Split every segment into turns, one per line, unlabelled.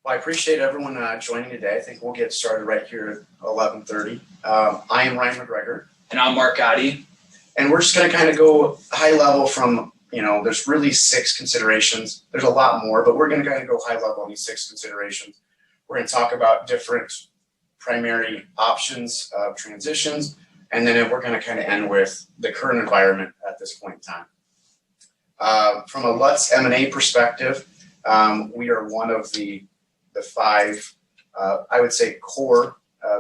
Well, I appreciate everyone joining today. I think we'll get started right here at 11:30. I am Ryan McGregor.
And I'm Mark Gotti.
And we're just going to kind of go high level from, there's really 6 considerations. There's a lot more, but we're going to kind of go high level on these 6 considerations. We're going to talk about different primary options of transitions, and then we're going to kind of end with the current environment at this point in time. From a Lutz M&A perspective, we are one of the 5, I would say, core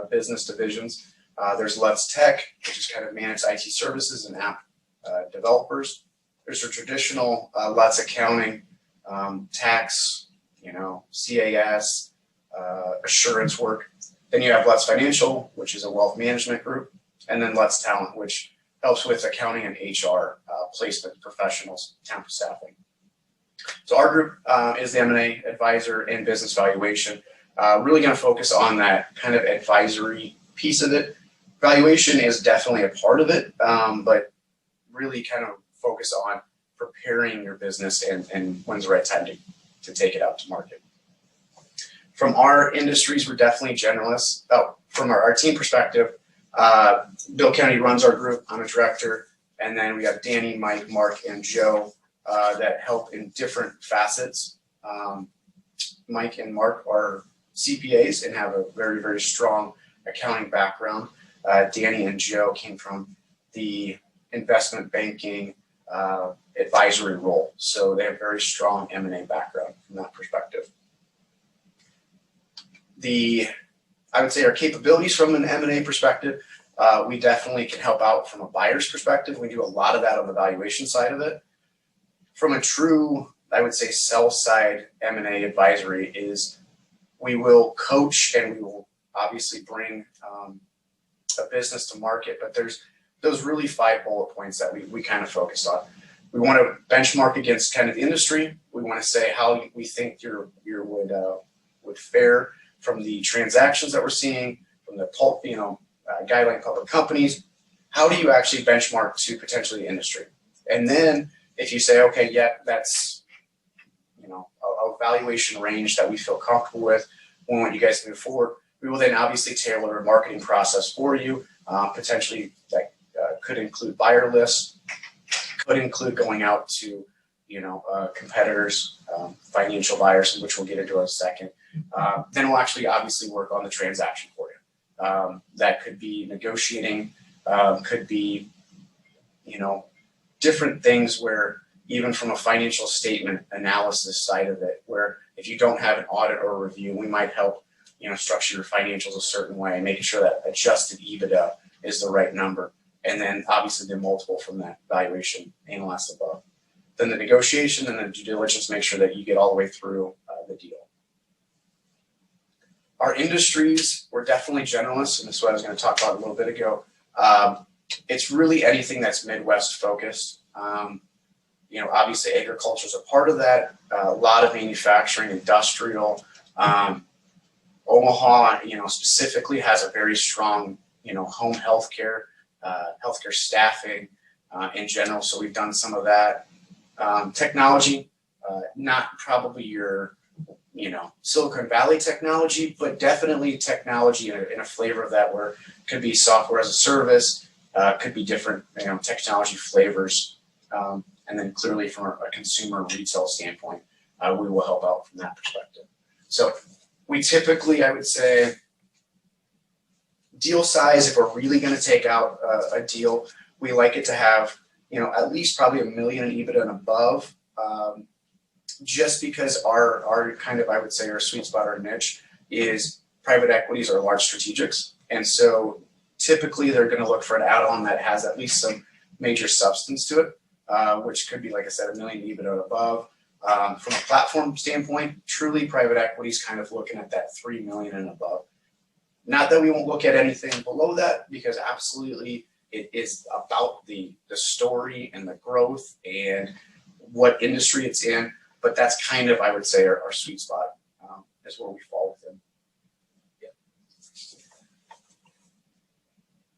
business divisions. There's Lutz Tech, which is kind of managed IT services and app developers. There's a traditional Lutz accounting, tax, CAS, assurance work. Then you have Lutz Financial, which is a wealth management group, and then Lutz Talent, which helps with accounting and HR placement professionals, talent staffing. So our group is the M&A advisor and business valuation. Really going to focus on that kind of advisory piece of it. Valuation is definitely a part of it, but really kind of focus on preparing your business and when's the right time to take it out to market. From our industries, we're definitely generalists. From our team perspective, Bill Kennedy runs our group. I'm a director. And then we have Danny, Mike, Mark, and Joe that help in different facets. Mike and Mark are CPAs and have a very, very strong accounting background. Danny and Joe came from the investment banking advisory role. So they have very strong M&A background from that perspective. I would say our capabilities from an M&A perspective, we definitely can help out from a buyer's perspective. We do a lot of that on the valuation side of it. From a true, I would say, sell side M&A advisory is we will coach and we will obviously bring a business to market, but there's those really 5 bullet points that we kind of focus on. We want to benchmark against kind of the industry. We want to say how we think your would fare from the transactions that we're seeing, from the guideline public companies. How do you actually benchmark to potentially the industry? And then if you say, okay, yeah, that's a valuation range that we feel comfortable with, we want you guys to move forward, we will then obviously tailor a marketing process for you. Potentially that could include buyer lists, could include going out to competitors, financial buyers, which we'll get into in a second. Then we'll actually obviously work on the transaction for you. That could be negotiating, could be different things where even from a financial statement analysis side of it, where if you don't have an audit or a review, we might help structure your financials a certain way, making sure that adjusted EBITDA is the right number. And then obviously the multiple from that valuation analyzed above. Then the negotiation and the due diligence, make sure that you get all the way through the deal. Our industries, we're definitely generalists, and this is what I was going to talk about a little bit ago. It's really anything that's Midwest focused. Obviously agriculture is a part of that. A lot of manufacturing, industrial. Omaha, specifically has a very strong, home healthcare, healthcare staffing in general. So we've done some of that. Technology, not probably your, Silicon Valley technology, but definitely technology in a flavor of that, where it could be software as a service, could be different, technology flavors. And then clearly from a consumer retail standpoint, we will help out from that perspective. So we typically, I would say, deal size, if we're really going to take out a deal, we like it to have, at least probably $1 million in EBITDA and above, just because our kind of, I would say, our sweet spot, our niche is private equities or large strategics. And so typically they're going to look for an add-on that has at least some major substance to it, which could be, like I said, $1 million EBITDA and above. From a platform standpoint, truly private equity is kind of looking at that $3 million and above. Not that we won't look at anything below that, because absolutely it is about the story and the growth and what industry it's in. But that's kind of, I would say, our sweet spot is where we fall within. Yeah.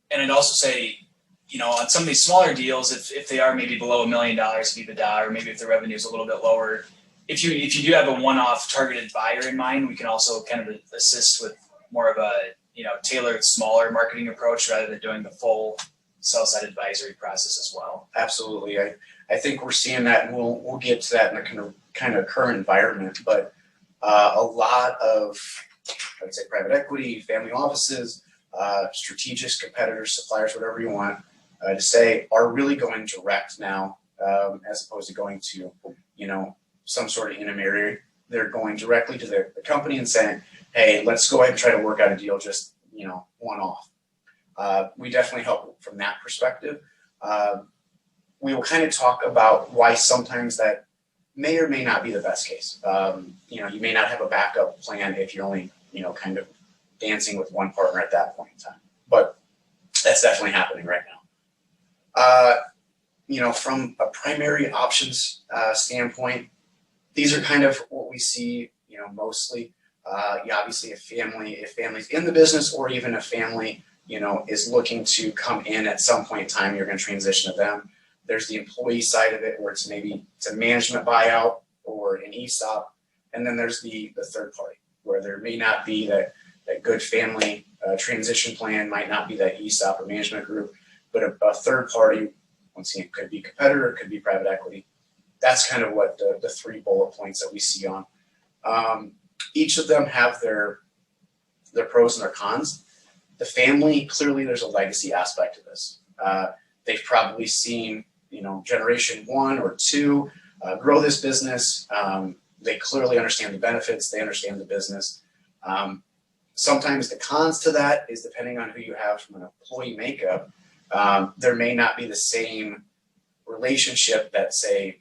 And I'd also say, on some of these smaller deals, if they are maybe below $1 million of EBITDA, or maybe if the revenue is a little bit lower, if you do have a one-off targeted buyer in mind, we can also kind of assist with more of a tailored, smaller marketing approach rather than doing the full sell-side advisory process as well.
Absolutely. I think we're seeing that, and we'll get to that in the kind of current environment, but a lot of, I would say, private equity, family offices, strategic competitors, suppliers, whatever you want to say, are really going direct now, as opposed to going to, some sort of intermediary. They're going directly to the company and saying, hey, let's go ahead and try to work out a deal, just, one off. We definitely help from that perspective. We will kind of talk about why sometimes that may or may not be the best case. You may not have a backup plan if you're only, kind of dancing with one partner at that point in time. But that's definitely happening right now. From a primary options standpoint, these are kind of what we see, mostly. Obviously, if family's in the business, or even a family, is looking to come in at some point in time, you're going to transition to them. There's the employee side of it, where it's a management buyout or an ESOP, and then there's the third party, where there may not be that good family transition plan, might not be that ESOP or management group, but a third party, once again, could be competitor, could be private equity. That's kind of what the 3 bullet points that we see on. Each of them have their pros and their cons. The family, clearly there's a legacy aspect to this. They've probably seen, generation 1 or 2 grow this business. They clearly understand the benefits. They understand the business. Sometimes the cons to that is, depending on who you have from an employee makeup, there may not be the same relationship that, say,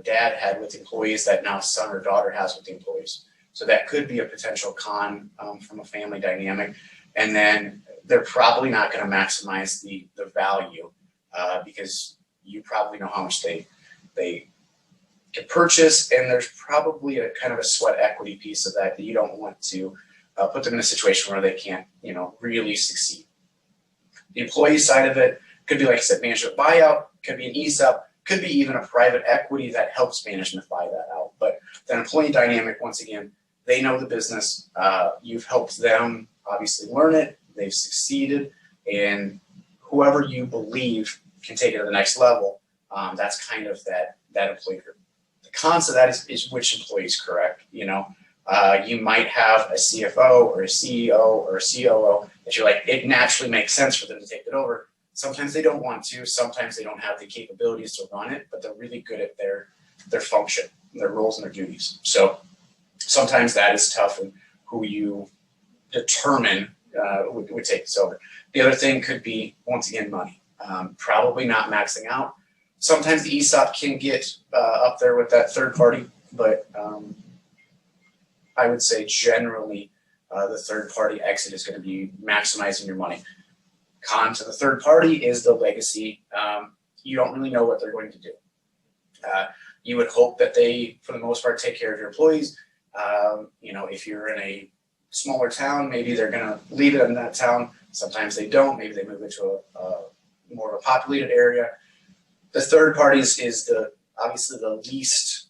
dad had with employees that now son or daughter has with the employees. So that could be a potential con from a family dynamic. And then they're probably not going to maximize the value because you probably know how much they can purchase, and there's probably a kind of a sweat equity piece of that you don't want to put them in a situation where they can't, really succeed. The employee side of it could be, like I said, management buyout, could be an ESOP, could be even a private equity that helps management buy that out. But the employee dynamic, once again, they know the business. You've helped them obviously learn it. They've succeeded, and whoever you believe can take it to the next level, that's kind of that employee group. The cons of that is which employee is correct. You might have a CFO or a CEO or a COO that you're like, it naturally makes sense for them to take it over. Sometimes they don't want to. Sometimes they don't have the capabilities to run it, but they're really good at their function, their roles and their duties. So sometimes that is tough, and who you determine would take this over. The other thing could be, once again, money. Probably not maxing out. Sometimes the ESOP can get up there with that third party, but I would say generally the third party exit is going to be maximizing your money. Con to the third party is the legacy. You don't really know what they're going to do. You would hope that they, for the most part, take care of your employees. If you're in a smaller town, maybe they're going to leave it in that town. Sometimes they don't. Maybe they move into a more of a populated area. The third party is obviously the least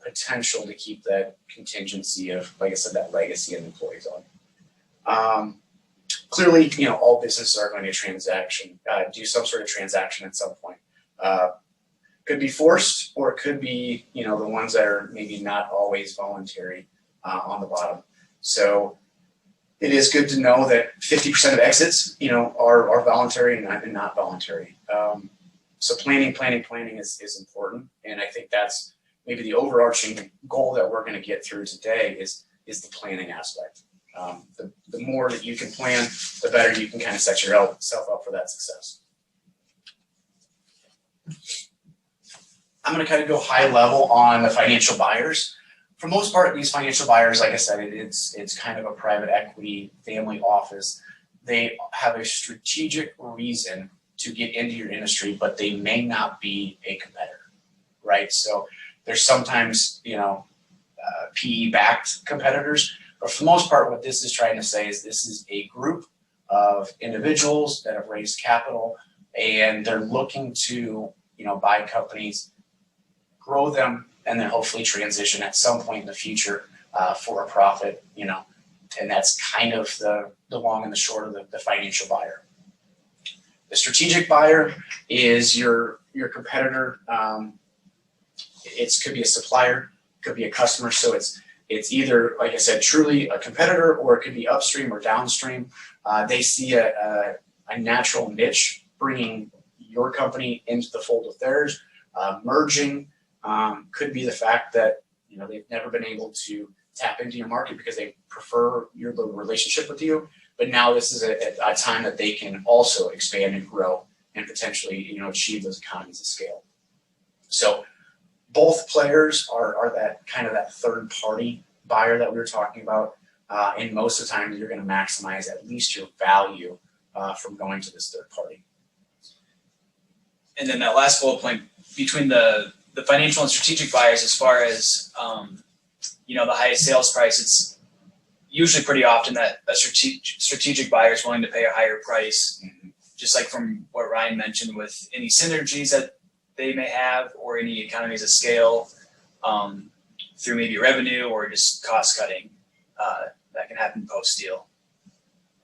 potential to keep that contingency of, like I said, that legacy and employees on. Clearly, all businesses are going to do some sort of transaction at some point. Could be forced, or it could be, the ones that are maybe not always voluntary on the bottom. So it is good to know that 50% of exits, are voluntary and not voluntary. So planning is important. And I think that's maybe the overarching goal that we're going to get through today is the planning aspect. The more that you can plan, the better you can kind of set yourself up for that success. I'm going to kind of go high level on the financial buyers. For the most part, these financial buyers, like I said, it's kind of a private equity family office. They have a strategic reason to get into your industry, but they may not be a competitor, right? So there's sometimes, PE-backed competitors, but for the most part, what this is trying to say is this is a group of individuals that have raised capital, and they're looking to, buy companies, grow them and then hopefully transition at some point in the future for a profit, and that's kind of the long and the short of the financial buyer. The strategic buyer is your competitor. It could be a supplier, could be a customer. So it's either, like I said, truly a competitor, or it could be upstream or downstream. They see a natural niche bringing your company into the fold of theirs. Merging could be the fact that they've never been able to tap into your market because they prefer the relationship with you. But now this is a time that they can also expand and grow and potentially achieve those economies of scale. So both players are that kind of that third party buyer that we were talking about. And most of the time you're going to maximize at least your value from going to this third party.
And then that last bullet point between the financial and strategic buyers, as far as the highest sales price, it's usually pretty often that a strategic buyer is willing to pay a higher price, just like from what Ryan mentioned, with any synergies that they may have or any economies of scale through maybe revenue or just cost cutting that can happen post deal.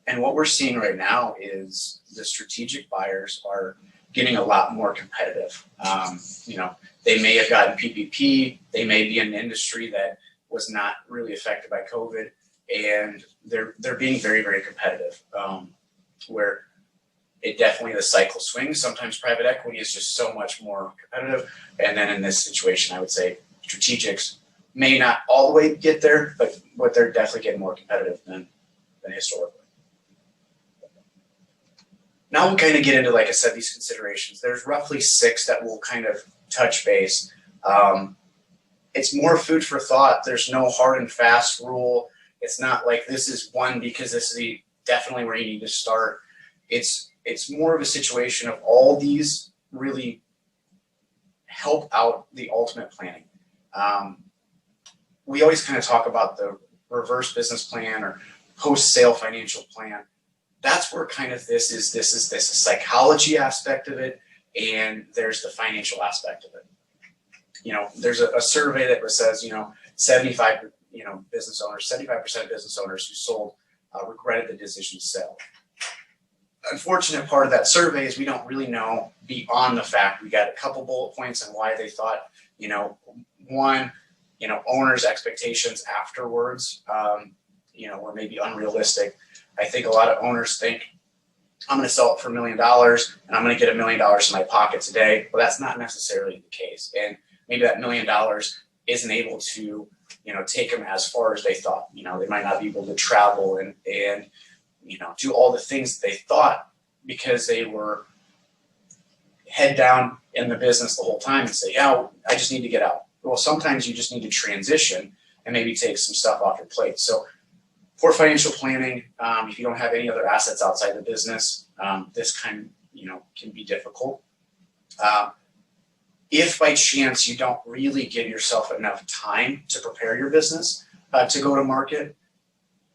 And what we're seeing right now is the strategic buyers are getting a lot more competitive. They may have gotten PPP, they may be in an industry that was not really affected by COVID, and they're being very, very competitive. Where it definitely, the cycle swings. Sometimes private equity is just so much more competitive, and then in this situation, I would say strategics may not all the way get there, but they're definitely getting more competitive than historically. Now we'll kind of get into, like I said, these considerations. There's roughly 6 that we'll kind of touch base. It's more food for thought. There's no hard and fast rule. It's not like this is one because this is definitely where you need to start. It's more of a situation of all these really help out the ultimate planning. We always kind of talk about the reverse business plan or post-sale financial plan. That's where kind of this is a psychology aspect of it, and there's the financial aspect of it. There's a survey that says 75% of business owners who sold regretted the decision to sell. Unfortunate part of that survey is we don't really know beyond the fact. We got a couple bullet points on why they thought, one, owners' expectations afterwards, were maybe unrealistic. I think a lot of owners think, I'm going to sell it for $1 million and I'm going to get $1 million in my pocket today. Well, that's not necessarily the case. And maybe that $1 million isn't able to, take them as far as they thought. They might not be able to travel and do all the things that they thought because they were head down in the business the whole time and say, yeah, I just need to get out. Well, sometimes you just need to transition and maybe take some stuff off your plate. So for financial planning, if you don't have any other assets outside the business, this kind of, can be difficult. If by chance you don't really give yourself enough time to prepare your business to go to market,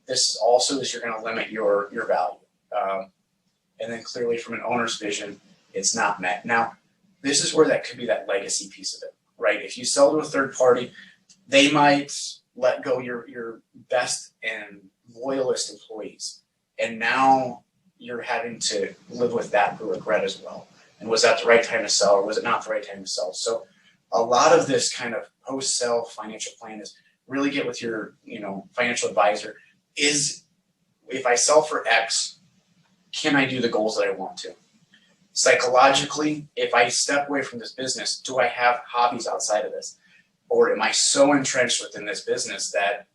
this also is you're going to limit your value. And then clearly from an owner's vision, it's not met. Now, this is where that could be that legacy piece of it, right? If you sell to a third party, they might let go your best and loyalist employees. And now you're having to live with that regret as well. And was that the right time to sell, or was it not the right time to sell? So a lot of this kind of post-sale financial plan is really get with your financial advisor. Is if I sell for X, can I do the goals that I want to? Psychologically, if I step away from this business, do I have hobbies outside of this? Or am I so entrenched within this business that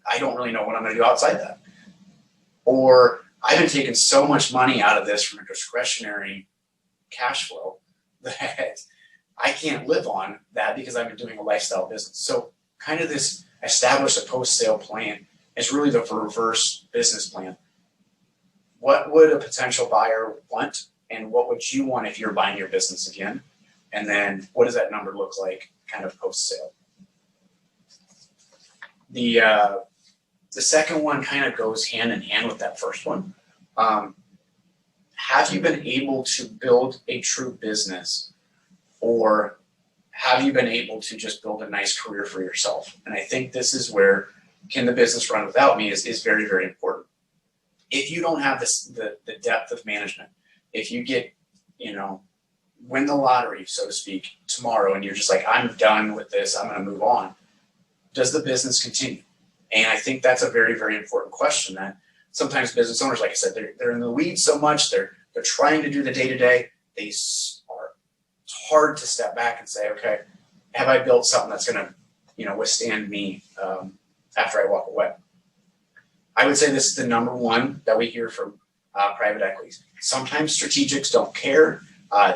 I don't really know what I'm going to do outside that? Or I've been taking so much money out of this from a discretionary cash flow that I can't live on that because I've been doing a lifestyle business. So kind of this establish a post-sale plan is really the reverse business plan. What would a potential buyer want, and what would you want if you're buying your business again? And then what does that number look like kind of post-sale? The second one kind of goes hand in hand with that first one. Have you been able to build a true business, or have you been able to just build a nice career for yourself? And I think this is where can the business run without me is very, very important. If you don't have the depth of management, if you get, win the lottery, so to speak, tomorrow, and you're just like, I'm done with this, I'm going to move on, does the business continue? And I think that's a very, very important question that sometimes business owners, like I said, they're in the weeds so much, they're trying to do the day-to-day, it's hard to step back and say, okay, have I built something that's going to, withstand me after I walk away? I would say this is the number one that we hear from private equities. Sometimes strategics don't care.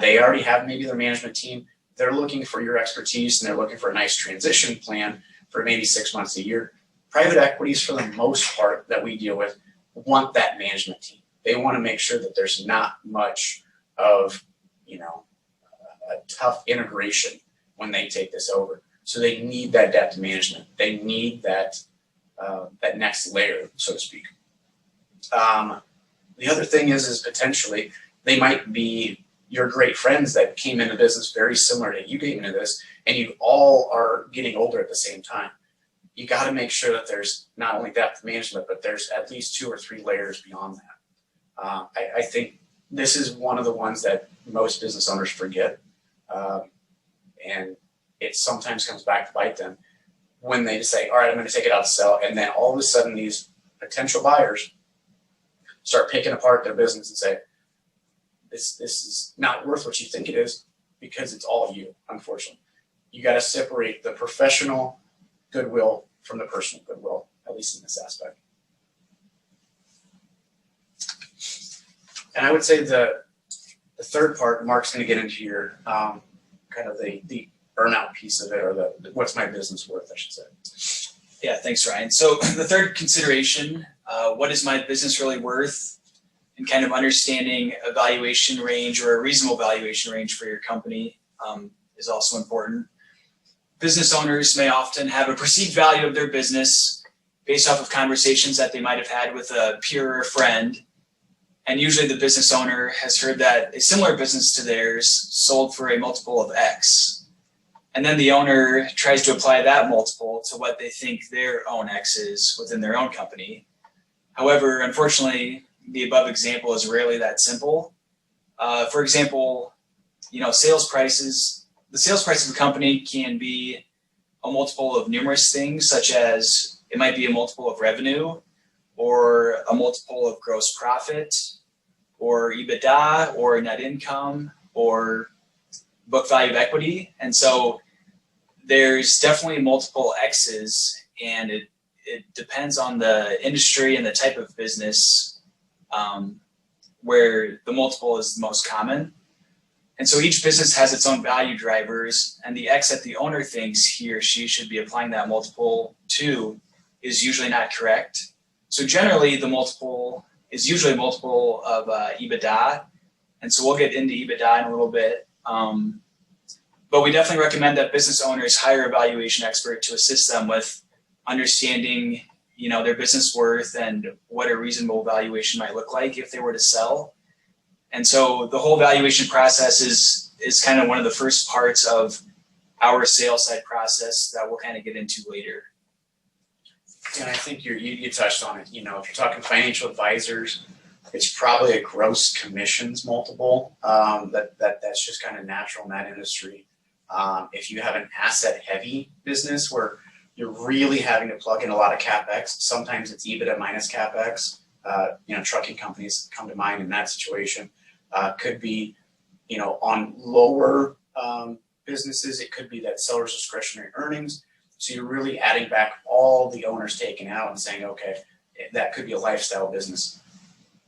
They already have maybe their management team. They're looking for your expertise and they're looking for a nice transition plan for maybe 6 months, a year. Private equities, for the most part that we deal with, want that management team. They want to make sure that there's not much of, a tough integration when they take this over. So they need that depth of management. They need that next layer, so to speak. The other thing is potentially they might be your great friends that came into business very similar to you came into this, and you all are getting older at the same time. You got to make sure that there's not only depth of management, but there's at least 2 or 3 layers beyond that. I think this is one of the ones that most business owners forget, and it sometimes comes back to bite them when they just say, all right, I'm going to take it out to sell, and then all of a sudden these potential buyers start picking apart their business and say, this is not worth what you think it is, because it's all you, unfortunately. You got to separate the professional goodwill from the personal goodwill, at least in this aspect. And I would say the third part, Mark's going to get into here, kind of the earnout piece of it, or the what's my business worth, I should say.
Yeah, thanks, Ryan. So the third consideration, what is my business really worth, and kind of understanding a valuation range or a reasonable valuation range for your company is also important. Business owners may often have a perceived value of their business based off of conversations that they might have had with a peer or friend. And usually the business owner has heard that a similar business to theirs sold for a multiple of X. And then the owner tries to apply that multiple to what they think their own X is within their own company. However, unfortunately, the above example is rarely that simple. For example, sales prices, the sales price of a company can be a multiple of numerous things, such as it might be a multiple of revenue, or a multiple of gross profit, or EBITDA, or net income, or book value of equity. And so there's definitely multiple X's, and it depends on the industry and the type of business where the multiple is the most common. And so each business has its own value drivers, and the X that the owner thinks he or she should be applying that multiple to is usually not correct. So generally the multiple is usually a multiple of EBITDA. And so we'll get into EBITDA in a little bit. But we definitely recommend that business owners hire a valuation expert to assist them with understanding, their business worth and what a reasonable valuation might look like if they were to sell. And so the whole valuation process is kind of one of the first parts of our sales side process that we'll kind of get into later.
And I think you touched on it. If you're talking financial advisors, it's probably a gross commissions multiple. That's just kind of natural in that industry. If you have an asset-heavy business where you're really having to plug in a lot of CapEx, sometimes it's EBITDA minus CapEx. Trucking companies come to mind in that situation. Could be, on lower businesses, it could be that seller's discretionary earnings. So you're really adding back all the owners taken out and saying, okay, that could be a lifestyle business.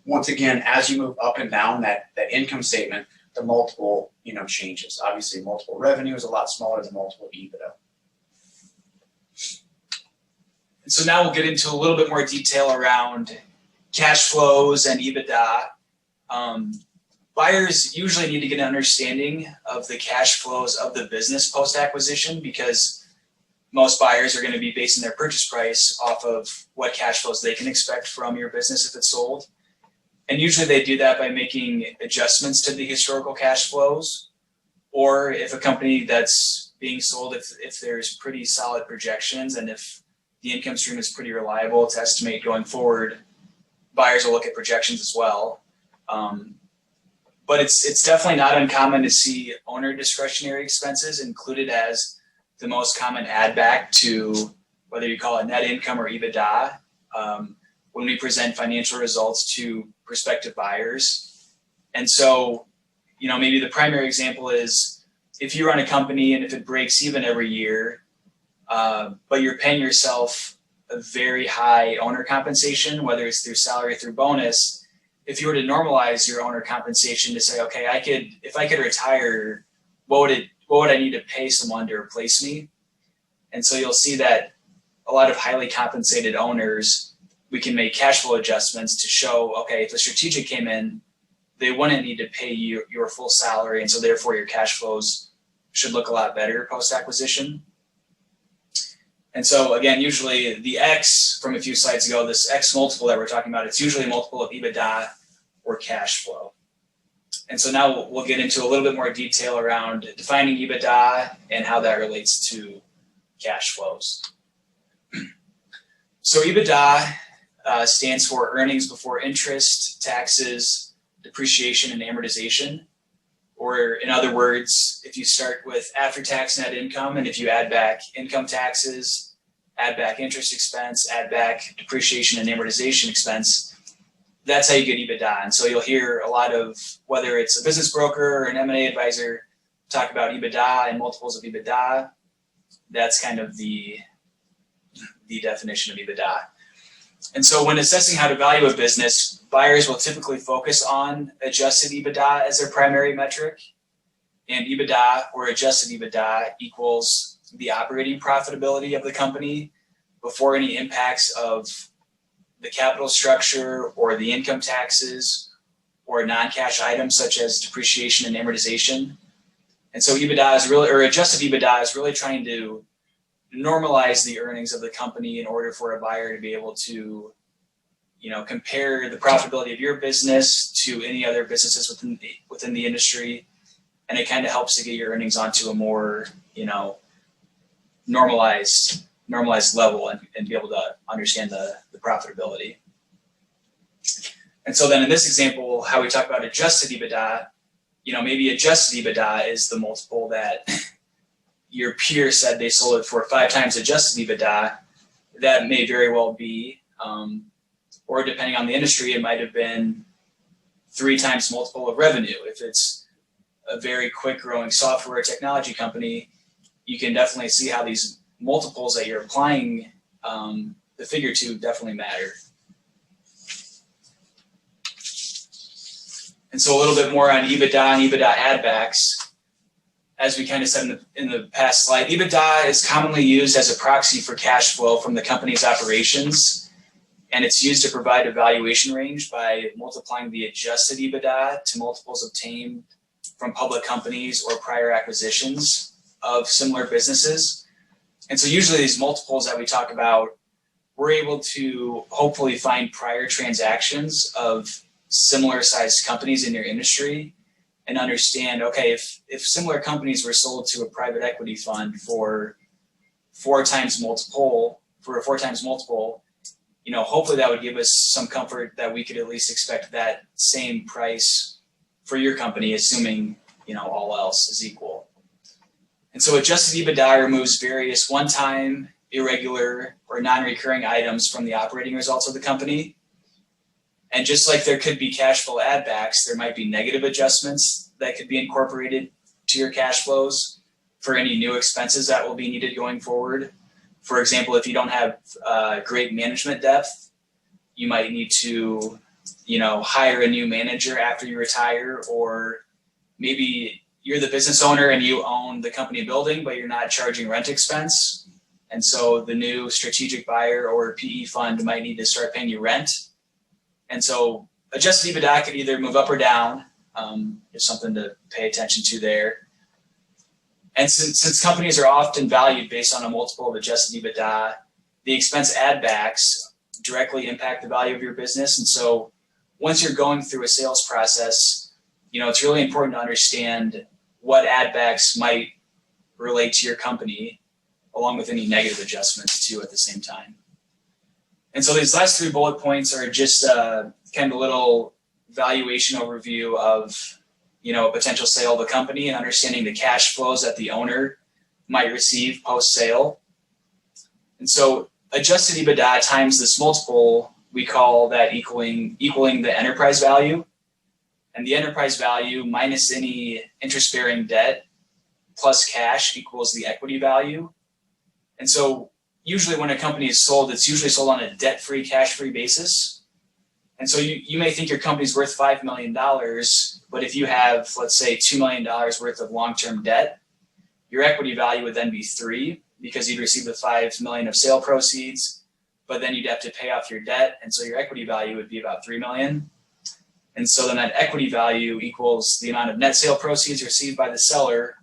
Once again, as you move up and down that income statement, the multiple, changes. Obviously, multiple revenue is a lot smaller than multiple EBITDA.
And so now we'll get into a little bit more detail around cash flows and EBITDA. Buyers usually need to get an understanding of the cash flows of the business post-acquisition, because most buyers are going to be basing their purchase price off of what cash flows they can expect from your business if it's sold. And usually they do that by making adjustments to the historical cash flows, or if a company that's being sold if there's pretty solid projections and if the income stream is pretty reliable to estimate going forward. Buyers will look at projections as well. But it's definitely not uncommon to see owner discretionary expenses included as the most common add back to whether you call it net income or EBITDA when we present financial results to prospective buyers. And so, maybe the primary example is if you run a company and if it breaks even every year, but you're paying yourself a very high owner compensation, whether it's through salary or through bonus. If you were to normalize your owner compensation to say, okay, if I could retire, what would I need to pay someone to replace me? And so you'll see that a lot of highly compensated owners, we can make cash flow adjustments to show, okay, if a strategic came in, they wouldn't need to pay you your full salary. And so therefore your cash flows should look a lot better post-acquisition. And so again, usually the X from a few slides ago, this X multiple that we're talking about, it's usually a multiple of EBITDA or cash flow. And so now we'll get into a little bit more detail around defining EBITDA and how that relates to cash flows. So EBITDA stands for earnings before interest, taxes, depreciation, and amortization. Or in other words, if you start with after-tax net income, and if you add back income taxes, add back interest expense, add back depreciation and amortization expense, that's how you get EBITDA. And so you'll hear a lot of, whether it's a business broker or an M&A advisor, talk about EBITDA and multiples of EBITDA. That's kind of the definition of EBITDA. And so when assessing how to value a business, buyers will typically focus on adjusted EBITDA as their primary metric. And EBITDA or adjusted EBITDA equals the operating profitability of the company before any impacts of the capital structure or the income taxes or non-cash items such as depreciation and amortization. And so EBITDA is really, or adjusted EBITDA is really trying to normalize the earnings of the company in order for a buyer to be able to, compare the profitability of your business to any other businesses within the industry. And it kind of helps to get your earnings onto a more, normalized level and be able to understand the profitability. And so then in this example, how we talk about adjusted EBITDA, maybe adjusted EBITDA is the multiple that your peer said they sold it for 5 times adjusted EBITDA. That may very well be, or depending on the industry, it might have been 3 times multiple of revenue. If it's a very quick growing software technology company, you can definitely see how these multiples that you're applying the figure to definitely matter. And so a little bit more on EBITDA and EBITDA add backs. As we kind of said in the past slide, EBITDA is commonly used as a proxy for cash flow from the company's operations. And it's used to provide a valuation range by multiplying the adjusted EBITDA to multiples obtained from public companies or prior acquisitions of similar businesses. And so usually these multiples that we talk about, we're able to hopefully find prior transactions of similar sized companies in your industry and understand, okay, if similar companies were sold to a private equity fund for 4 times multiple, hopefully that would give us some comfort that we could at least expect that same price for your company, assuming, all else is equal. And so adjusted EBITDA removes various one-time, irregular, or non-recurring items from the operating results of the company. And just like there could be cash flow add backs, there might be negative adjustments that could be incorporated to your cash flows for any new expenses that will be needed going forward. For example, if you don't have great management depth, you might need to, hire a new manager after you retire, or maybe you're the business owner and you own the company building, but you're not charging rent expense. And so the new strategic buyer or PE fund might need to start paying you rent. And so adjusted EBITDA could either move up or down. There's something to pay attention to there. And since companies are often valued based on a multiple of adjusted EBITDA, the expense add backs directly impact the value of your business. And so once you're going through a sales process, it's really important to understand what add backs might relate to your company, along with any negative adjustments too at the same time. And so these last 3 bullet points are just kind of a little valuation overview of, a potential sale of a company and understanding the cash flows that the owner might receive post-sale. And so adjusted EBITDA times this multiple, we call that equaling the enterprise value. And the enterprise value minus any interest-bearing debt plus cash equals the equity value. And so usually when a company is sold, it's usually sold on a debt-free, cash-free basis. And so you may think your company's worth $5 million, but if you have, let's say, $2 million worth of long-term debt, your equity value would then be 3 because you'd receive the $5 million of sale proceeds, but then you'd have to pay off your debt. And so your equity value would be about $3 million. And so then that equity value equals the amount of net sale proceeds received by the seller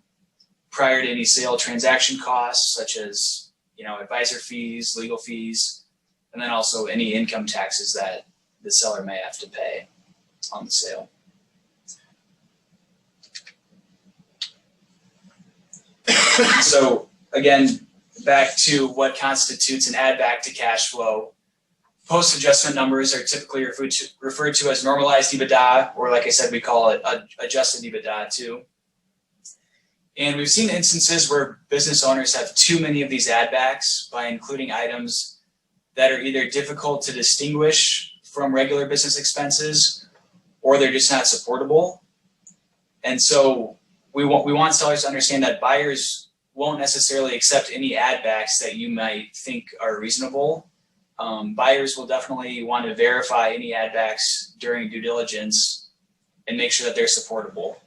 prior to any sale transaction costs, such as advisor fees, legal fees, and then also any income taxes that the seller may have to pay on the sale. So again, back to what constitutes an add back to cash flow. Post-adjustment numbers are typically referred to as normalized EBITDA, or like I said, we call it adjusted EBITDA too. And we've seen instances where business owners have too many of these add backs by including items that are either difficult to distinguish from regular business expenses, or they're just not supportable. And so we want sellers to understand that buyers won't necessarily accept any add backs that you might think are reasonable. Buyers will definitely want to verify any add backs during due diligence and make sure that they're supportable.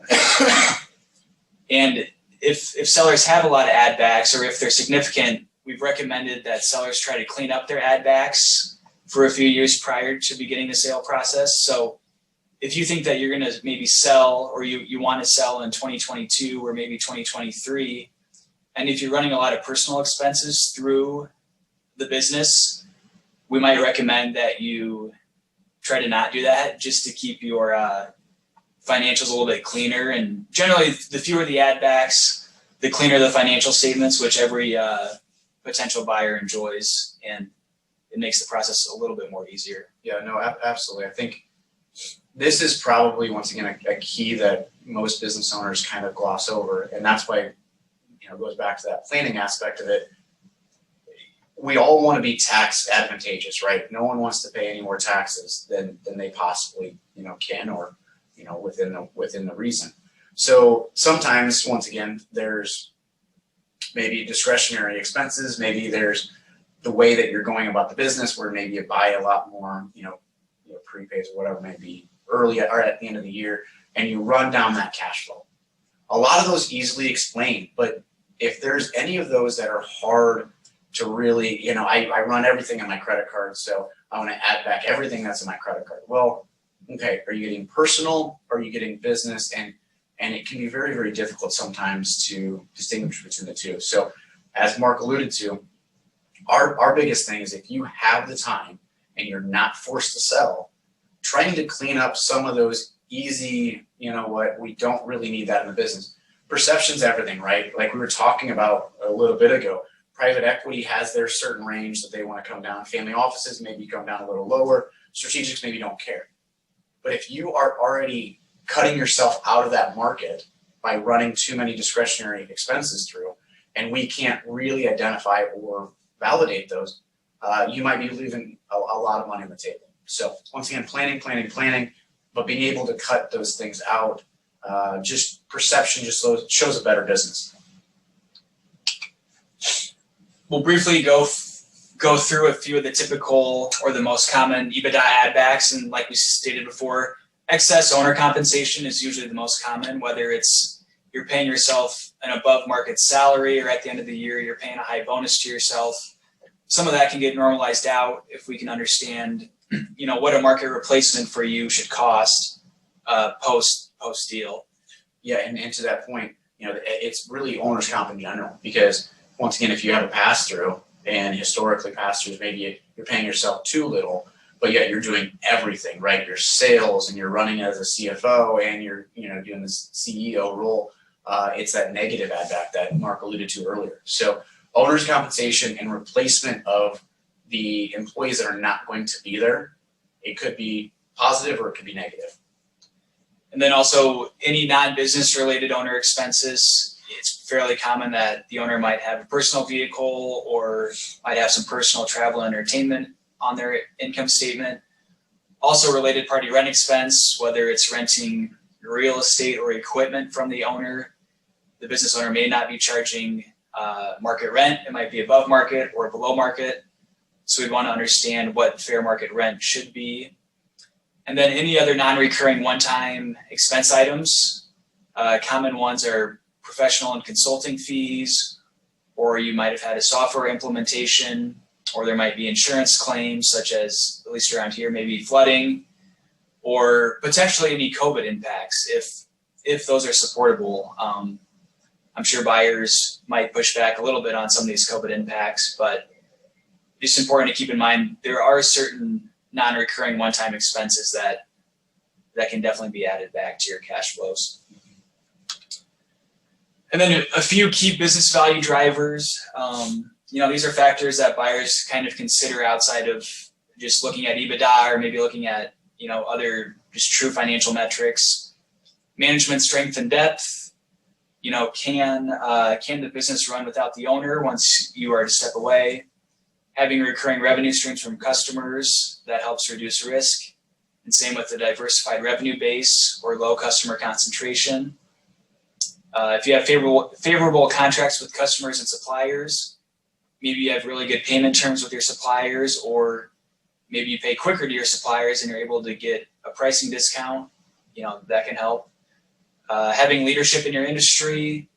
And if sellers have a lot of add backs, or if they're significant, we've recommended that sellers try to clean up their add backs for a few years prior to beginning the sale process. So if you think that you're going to maybe sell, or you want to sell in 2022 or maybe 2023, and if you're running a lot of personal expenses through the business, we might recommend that you try to not do that, just to keep your financials a little bit cleaner. And generally, the fewer the add backs, the cleaner the financial statements, which every potential buyer enjoys, and it makes the process a little bit more easier.
Yeah, no, absolutely. I think this is probably, once again, a key that most business owners kind of gloss over, and that's why it goes back to that planning aspect of it. We all want to be tax advantageous, right? No one wants to pay any more taxes than they possibly can, or within the reason. So sometimes, once again, there's maybe discretionary expenses. Maybe there's the way that you're going about the business, where maybe you buy a lot more, prepays or whatever it may be early or at the end of the year, and you run down that cash flow. A lot of those easily explained, but if there's any of those that are hard to really, I run everything on my credit card, so I want to add back everything that's in my credit card. Well, okay, are you getting personal? Or are you getting business? And it can be very, very difficult sometimes to distinguish between the two. So as Mark alluded to, our biggest thing is, if you have the time and you're not forced to sell, trying to clean up some of those easy, we don't really need that in the business. Perception's everything, right? Like we were talking about a little bit ago, private equity has their certain range that they want to come down. Family offices maybe come down a little lower. Strategics maybe don't care. But if you are already cutting yourself out of that market by running too many discretionary expenses through, and we can't really identify or validate those, you might be leaving a lot of money on the table. So once again, planning, but being able to cut those things out, just perception just shows a better business.
We'll briefly go through a few of the typical or the most common EBITDA add backs. And like we stated before, excess owner compensation is usually the most common, whether it's you're paying yourself an above market salary, or at the end of the year, you're paying a high bonus to yourself. Some of that can get normalized out if we can understand, what a market replacement for you should cost post deal.
Yeah, and to that point, it's really owner's comp in general, because once again, if you have a pass through, and historically pass-throughs, maybe you're paying yourself too little, but yet you're doing everything, right? Your sales, and you're running as a CFO, and you're doing this CEO role. it's that negative add back that Mark alluded to earlier. So owner's compensation and replacement of the employees that are not going to be there, it could be positive or it could be negative.
And then also any non-business related owner expenses, it's fairly common that the owner might have a personal vehicle or might have some personal travel and entertainment on their income statement. Also related party rent expense, whether it's renting real estate or equipment from the owner. The business owner may not be charging market rent. It might be above market or below market. So we'd want to understand what fair market rent should be. And then any other non-recurring one-time expense items. Common ones are professional and consulting fees, or you might have had a software implementation, or there might be insurance claims such as, at least around here, maybe flooding, or potentially any COVID impacts if those are supportable. I'm sure buyers might push back a little bit on some of these COVID impacts, but it's important to keep in mind there are certain non-recurring one-time expenses that can definitely be added back to your cash flows. And then a few key business value drivers. These are factors that buyers kind of consider outside of just looking at EBITDA or maybe looking at, other just true financial metrics. Management strength and depth. Can the business run without the owner once you are to step away? Having recurring revenue streams from customers, that helps reduce risk. And same with the diversified revenue base or low customer concentration. If you have favorable contracts with customers and suppliers, maybe you have really good payment terms with your suppliers, or maybe you pay quicker to your suppliers and you're able to get a pricing discount, that can help. Having leadership in your industry,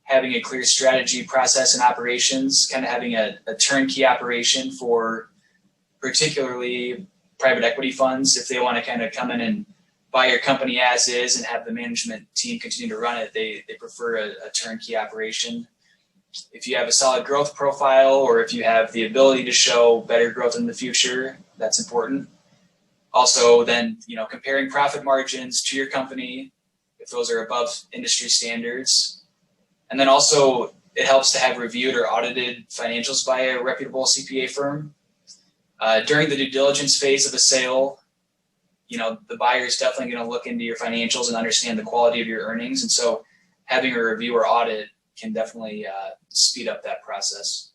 having a clear strategy, process, and operations, kind of having a turnkey operation for particularly private equity funds. If they want to kind of come in and buy your company as is and have the management team continue to run it, they prefer a turnkey operation. If you have a solid growth profile, or if you have the ability to show better growth in the future, that's important. Also then, comparing profit margins to your company, if those are above industry standards. And then also it helps to have reviewed or audited financials by a reputable CPA firm. During the due diligence phase of a sale, the buyer is definitely going to look into your financials and understand the quality of your earnings. And so having a review or audit can definitely speed up that process.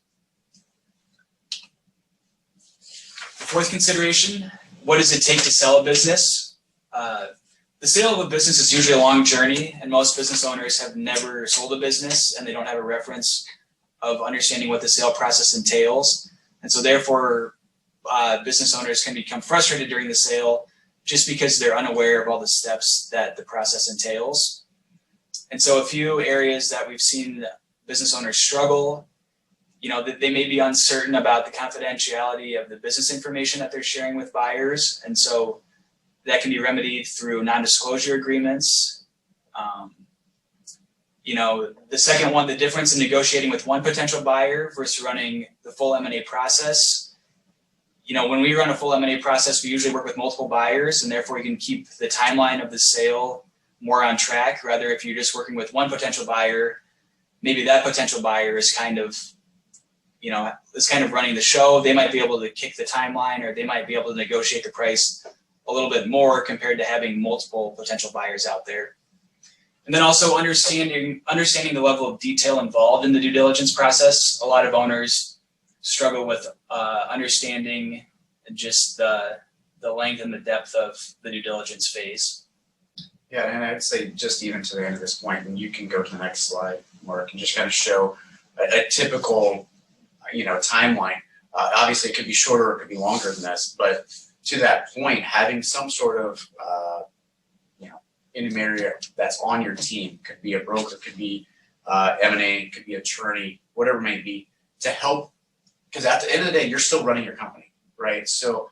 The fourth consideration, what does it take to sell a business? The sale of a business is usually a long journey, and most business owners have never sold a business and they don't have a reference of understanding what the sale process entails. And so therefore, business owners can become frustrated during the sale just because they're unaware of all the steps that the process entails. And so a few areas that we've seen business owners struggle, that they may be uncertain about the confidentiality of the business information that they're sharing with buyers. And so that can be remedied through non-disclosure agreements. The second one, the difference in negotiating with one potential buyer versus running the full M&A process. When we run a full M&A process, we usually work with multiple buyers, and therefore you can keep the timeline of the sale more on track. Rather, if you're just working with one potential buyer, maybe that potential buyer is kind of running the show. They might be able to kick the timeline, or they might be able to negotiate the price a little bit more compared to having multiple potential buyers out there. And then also understanding the level of detail involved in the due diligence process. A lot of owners struggle with understanding just the length and the depth of the due diligence phase.
Yeah, and I'd say just even to the end of this point, and you can go to the next slide, Mark, and just kind of show a typical, timeline. Obviously, it could be shorter or it could be longer than this, but to that point, having some sort of, intermediary that's on your team, could be a broker, could be M&A, could be attorney, whatever it may be, to help, because at the end of the day, you're still running your company, right? So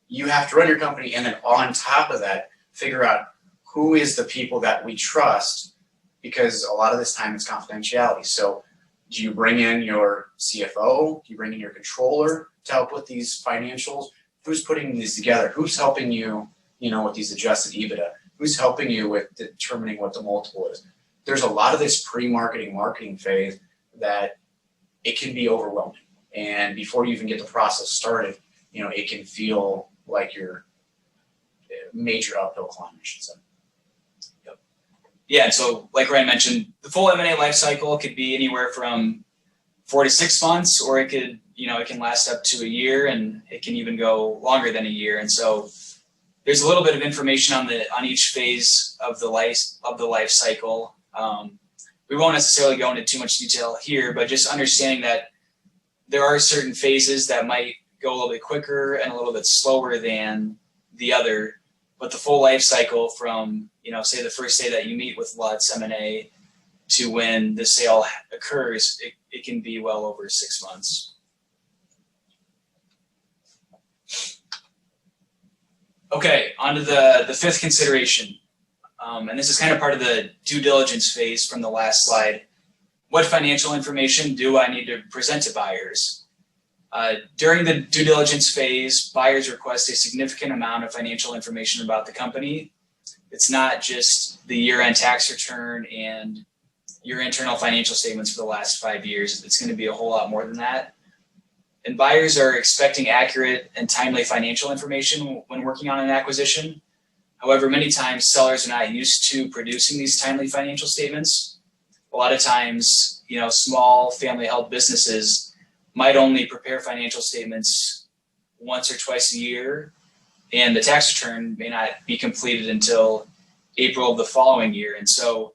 you have to run your company, and then on top of that, figure out who is the people that we trust, because a lot of this time it's confidentiality. So do you bring in your CFO? Do you bring in your controller to help with these financials? Who's putting these together? Who's helping you, with these adjusted EBITDA? Who's helping you with determining what the multiple is? there's a lot of this pre-marketing marketing phase that it can be overwhelming. And before you even get the process started, it can feel like you're major uphill climb, I should say.
Yep. Yeah. So like Ryan mentioned, the full M&A life cycle could be anywhere from 4 to 6 months, or it could, it can last up to a year, and it can even go longer than a year. And so there's a little bit of information on each phase of the life cycle. We won't necessarily go into too much detail here, but just understanding that there are certain phases that might go a little bit quicker and a little bit slower than the other. But the full life cycle from, say the first day that you meet with Lutz M&A to when the sale occurs, it can be well over 6 months. Okay, on to the fifth consideration. And this is kind of part of the due diligence phase from the last slide. What financial information do I need to present to buyers? During the due diligence phase, buyers request a significant amount of financial information about the company. It's not just the year-end tax return and your internal financial statements for the last 5 years. It's going to be a whole lot more than that. And buyers are expecting accurate and timely financial information when working on an acquisition. However, many times sellers are not used to producing these timely financial statements. A lot of times, small family-held businesses might only prepare financial statements once or twice a year, and the tax return may not be completed until April of the following year. And so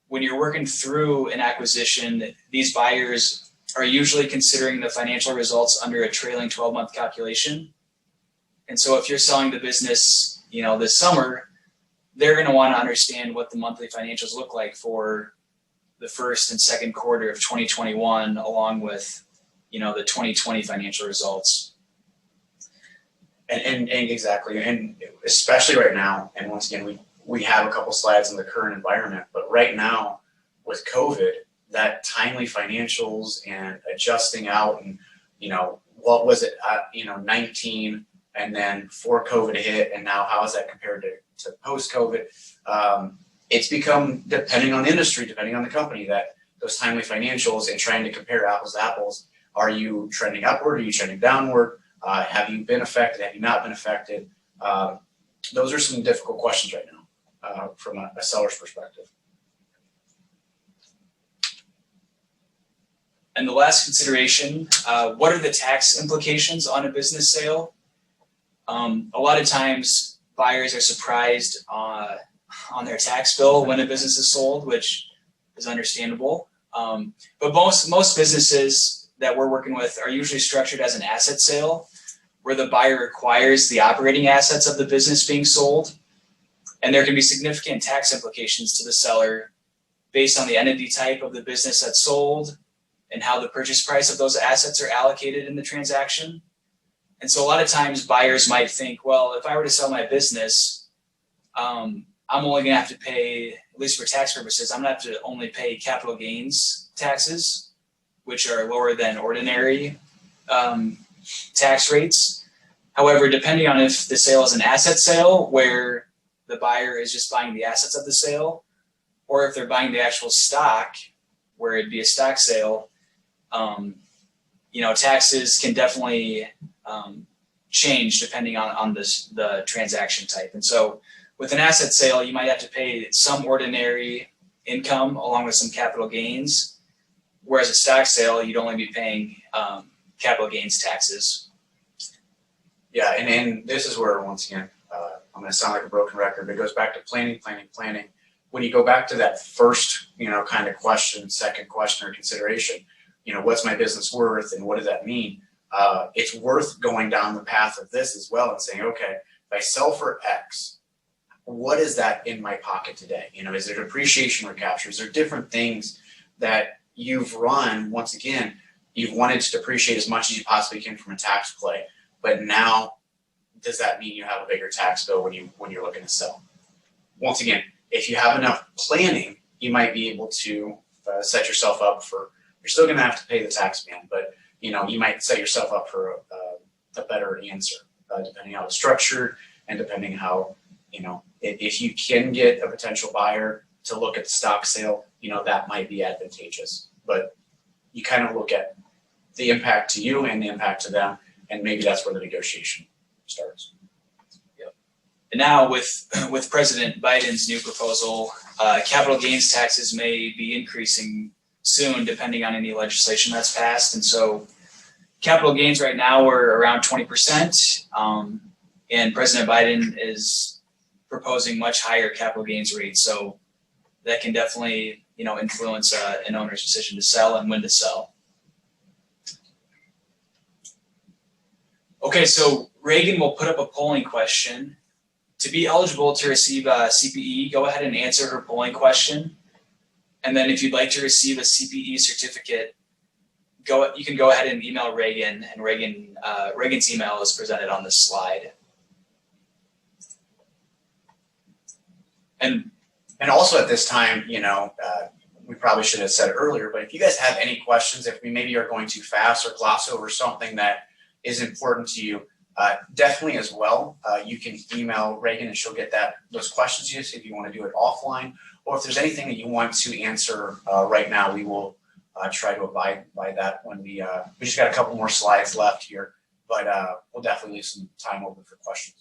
when you're working through an acquisition, these buyers are usually considering the financial results under a trailing 12-month calculation. And so if you're selling the business, this summer, they're going to want to understand what the monthly financials look like for the first and second quarter of 2021, along with, the 2020 financial results.
And exactly, and especially right now, and once again, we have a couple slides in the current environment, but right now with COVID, that timely financials and adjusting out, and what was it, 19, and then before COVID hit, and now how is that compared to post-COVID? It's become, depending on the industry, depending on the company, that those timely financials and trying to compare apples to apples. Are you trending upward? Are you trending downward? Have you been affected? Have you not been affected? Those are some difficult questions right now from a seller's perspective.
And the last consideration, what are the tax implications on a business sale? A lot of times buyers are surprised on their tax bill when a business is sold, which is understandable. But most businesses that we're working with are usually structured as an asset sale, where the buyer acquires the operating assets of the business being sold. And there can be significant tax implications to the seller based on the entity type of the business that's sold and how the purchase price of those assets are allocated in the transaction. And so a lot of times buyers might think, well, if I were to sell my business, I'm only going to have to pay, at least for tax purposes, I'm going to have to only pay capital gains taxes, which are lower than ordinary tax rates. However, depending on if the sale is an asset sale where the buyer is just buying the assets of the sale, or if they're buying the actual stock where it'd be a stock sale, taxes can definitely change depending on the transaction type. And so with an asset sale, you might have to pay some ordinary income along with some capital gains, whereas a stock sale, you'd only be paying capital gains taxes.
Yeah, and this is where, once again, I'm going to sound like a broken record, but it goes back to planning. When you go back to that first, kind of question, second question or consideration, what's my business worth and what does that mean? It's worth going down the path of this as well and saying, okay, if I sell for X, what is that in my pocket today? Is there depreciation recapture? Is there different things that you've run? Once again, you've wanted to depreciate as much as you possibly can from a tax play, but now does that mean you have a bigger tax bill when you're looking to sell? Once again, if you have enough planning, you might be able to set yourself up for, you're still going to have to pay the tax man, but you might set yourself up for a better answer, depending how it's structured and depending how, if you can get a potential buyer to look at the stock sale, that might be advantageous. But you kind of look at the impact to you and the impact to them, and maybe that's where the negotiation starts.
And now with President Biden's new proposal, capital gains taxes may be increasing soon depending on any legislation that's passed. And so capital gains right now are around 20%, and President Biden is proposing much higher capital gains rates. So that can definitely, influence an owner's decision to sell and when to sell. Okay, so Reagan will put up a polling question. To be eligible to receive a CPE, go ahead and answer her polling question. And then if you'd like to receive a CPE certificate, you can go ahead and email Reagan, and Reagan's email is presented on this slide. And
also at this time, we probably should have said it earlier, but if you guys have any questions, if we maybe are going too fast or gloss over something that is important to you, definitely as well. You can email Reagan and she'll get those questions to you if you want to do it offline, or if there's anything that you want to answer right now, we will try to abide by that when we just got a couple more slides left here, but we'll definitely leave some time open for questions.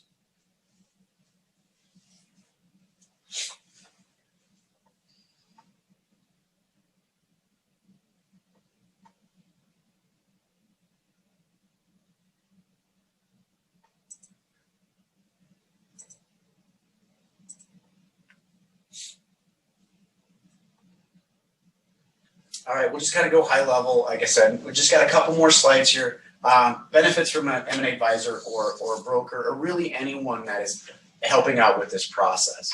All right, we'll just kind of go high level. Like I said, we just got a couple more slides here. Benefits from an M&A advisor or a broker, or really anyone that is helping out with this process.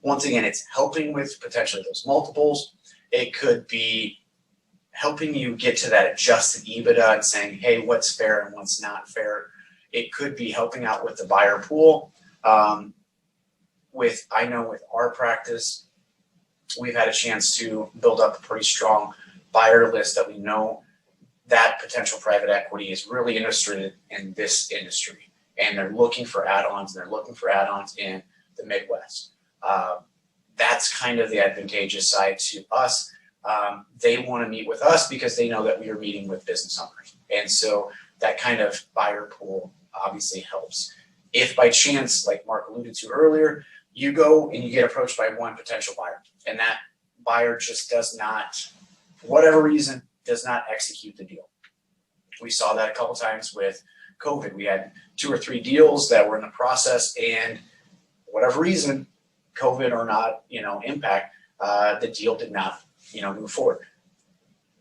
Once again, it's helping with potentially those multiples. It could be helping you get to that adjusted EBITDA and saying, hey, what's fair and what's not fair. It could be helping out with the buyer pool. I know with our practice, we've had a chance to build up a pretty strong buyer list that we know that potential private equity is really interested in this industry, and they're looking for add-ons, and they're looking for add-ons in the Midwest. That's kind of the advantageous side to us. They want to meet with us because they know that we are meeting with business owners, and so that kind of buyer pool obviously helps. If by chance, like Mark alluded to earlier, you go and you get approached by one potential buyer, and that buyer just does not, for whatever reason, does not execute the deal. We saw that a couple times with COVID. We had 2 or 3 deals that were in the process, and for whatever reason, COVID or not, impact, the deal did not, move forward.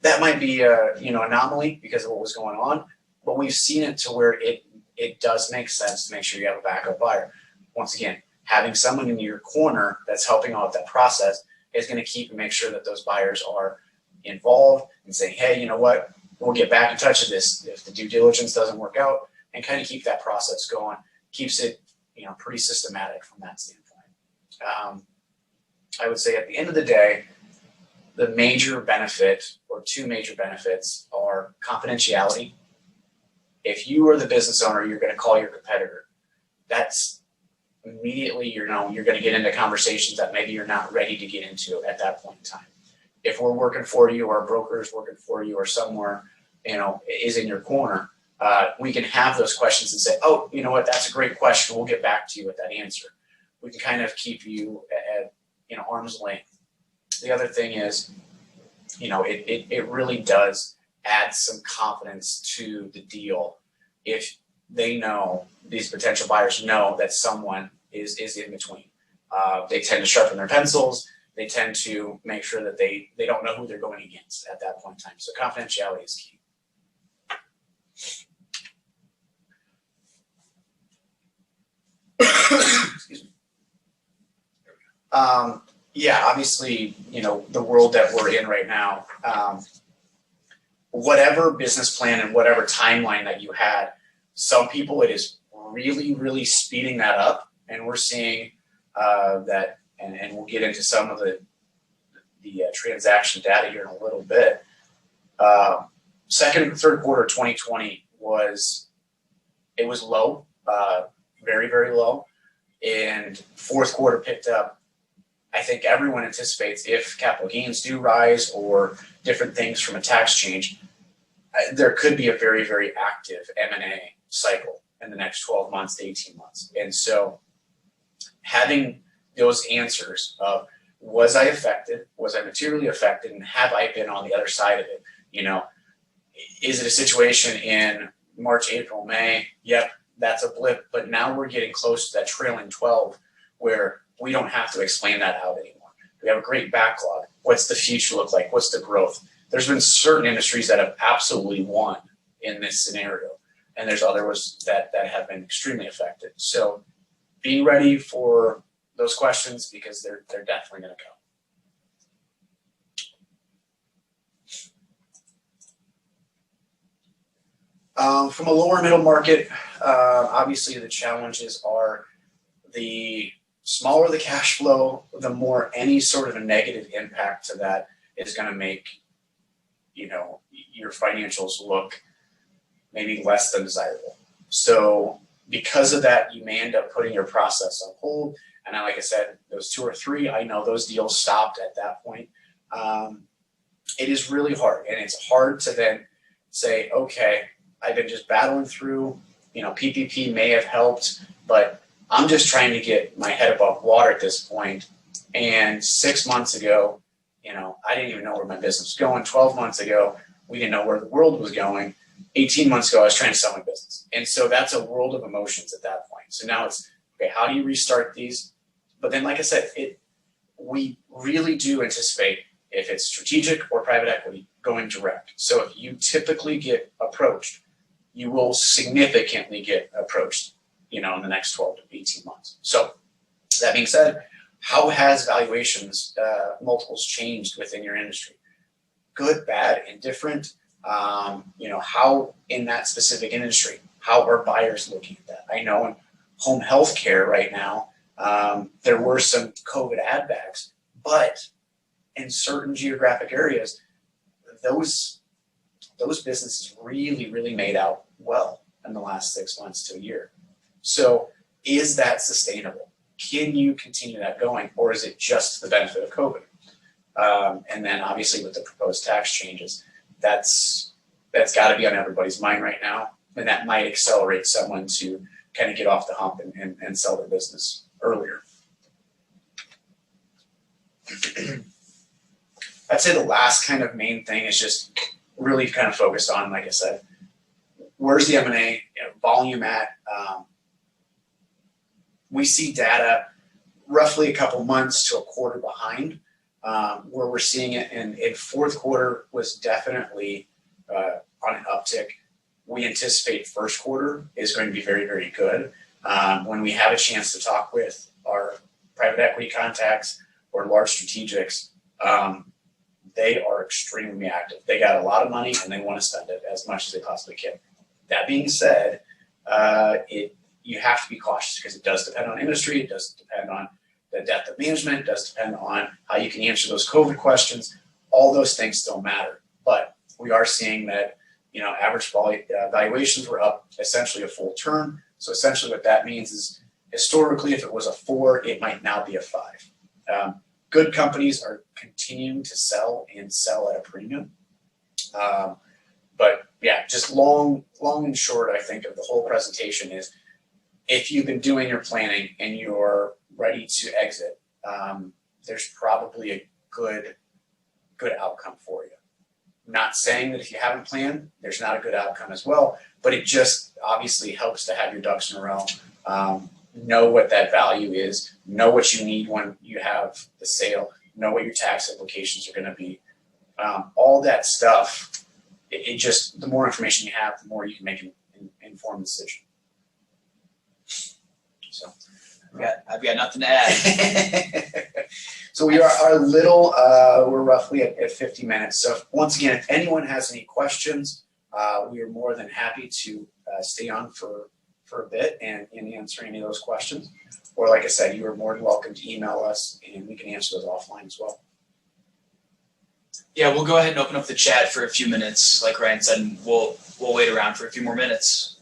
That might be a, anomaly because of what was going on, but we've seen it to where it does make sense to make sure you have a backup buyer. Once again, having someone in your corner that's helping out that process is going to keep and make sure that those buyers are involved and saying, hey, you know what, we'll get back in touch with this if the due diligence doesn't work out, and kind of keep that process going. Keeps it, pretty systematic from that standpoint. I would say at the end of the day, the major benefit or 2 major benefits are confidentiality. If you are the business owner, you're going to call your competitor. That's immediately, you're going to get into conversations that maybe you're not ready to get into at that point in time. If we're working for you, or a broker is working for you, or somewhere, is in your corner, we can have those questions and say, oh, you know what, that's a great question. We'll get back to you with that answer. We can kind of keep you at arm's length. The other thing is, it really does add some confidence to the deal if they know, these potential buyers know that someone is in between. They tend to sharpen their pencils. They tend to make sure that they don't know who they're going against at that point in time. So confidentiality is key. Excuse me. Yeah, obviously, the world that we're in right now, whatever business plan and whatever timeline that you had, some people, it is really, really speeding that up. And we're seeing that, and we'll get into some of the transaction data here in a little bit. Second and third quarter 2020 was low, very, very low. And fourth quarter picked up I think everyone anticipates if capital gains do rise or different things from a tax change, there could be a very, very active M&A cycle in the next 12 months to 18 months. And so having those answers of, was I affected? Was I materially affected? And have I been on the other side of it? You know, is it a situation in March, April, May? Yep, that's a blip. But now we're getting close to that trailing 12 where we don't have to explain that out anymore. We have a great backlog. What's the future look like? What's the growth? There's been certain industries that have absolutely won in this scenario. And there's others that have been extremely affected. So be ready for those questions because they're definitely going to come. From a lower middle market, obviously the challenges are the smaller the cash flow, the more any sort of a negative impact to that is going to make, you know, your financials look maybe less than desirable. So because of that, you may end up putting your process on hold. And like I said, those 2 or 3, I know those deals stopped at that point. It is really hard, and it's hard to then say, okay, I've been just battling through, you know, PPP may have helped, but I'm just trying to get my head above water at this point. And 6 months ago, you know, I didn't even know where my business was going. 12 months ago, we didn't know where the world was going. 18 months ago, I was trying to sell my business. And so that's a world of emotions at that point. So now it's, okay, how do you restart these? But then, like I said, we really do anticipate if it's strategic or private equity going direct. So if you typically get approached, you will significantly get approached, you know, in the next 12 to 18 months. So that being said, how has valuations, multiples changed within your industry? Good, bad, indifferent? You know, how in that specific industry, how are buyers looking at that? I know in home health care right now, there were some COVID add backs, but in certain geographic areas, those businesses really, really made out well in the last 6 months to a year. So is that sustainable? Can you continue that going, or is it just the benefit of COVID? And then obviously with the proposed tax changes, that's got to be on everybody's mind right now, and that might accelerate someone to kind of get off the hump and sell their business earlier. I'd say the last kind of main thing is just really kind of focused on, like I said, where's the M&A volume at? We see data roughly a couple months to a quarter behind, where we're seeing it in fourth quarter was definitely on an uptick. We anticipate first quarter is going to be very, very good. When we have a chance to talk with our private equity contacts or large strategics, they are extremely active. They got a lot of money and they want to spend it as much as they possibly can. That being said, you have to be cautious because it does depend on industry. It does depend on the depth of management. It does depend on how you can answer those COVID questions. All those things still matter. But we are seeing that, you know, average valuations were up essentially a full turn. So essentially what that means is historically, if it was a 4, it might now be a 5. Good companies are continuing to sell and sell at a premium. But yeah, just long and short, I think, of the whole presentation is if you've been doing your planning and you're ready to exit, there's probably a good outcome for you. Not saying that if you haven't planned, there's not a good outcome as well, but it just obviously helps to have your ducks in a row. Know what that value is, know what you need when you have the sale, know what your tax implications are going to be. All that stuff, it just, the more information you have, the more you can make an informed decision. So
I've got nothing to add.
So we are a little, we're roughly at 50 minutes. So once again, if anyone has any questions, we are more than happy to stay on for a bit and answer any of those questions. Or like I said, you are more than welcome to email us and we can answer those offline as well.
Yeah, we'll go ahead and open up the chat for a few minutes. Like Ryan said, and we'll wait around for a few more minutes.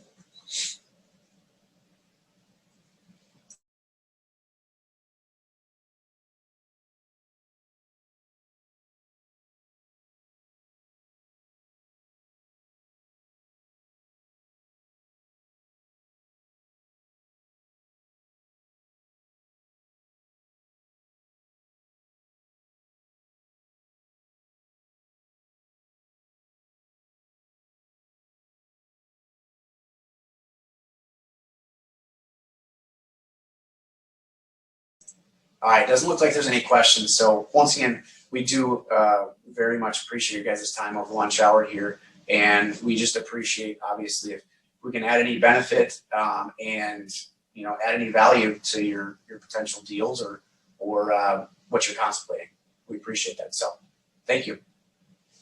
All right, doesn't look like there's any questions. So once again, we do very much appreciate you guys' time of lunch hour here. And we just appreciate, obviously, if we can add any benefit and, you know, add any value to your potential deals or what you're contemplating. We appreciate that. So thank you.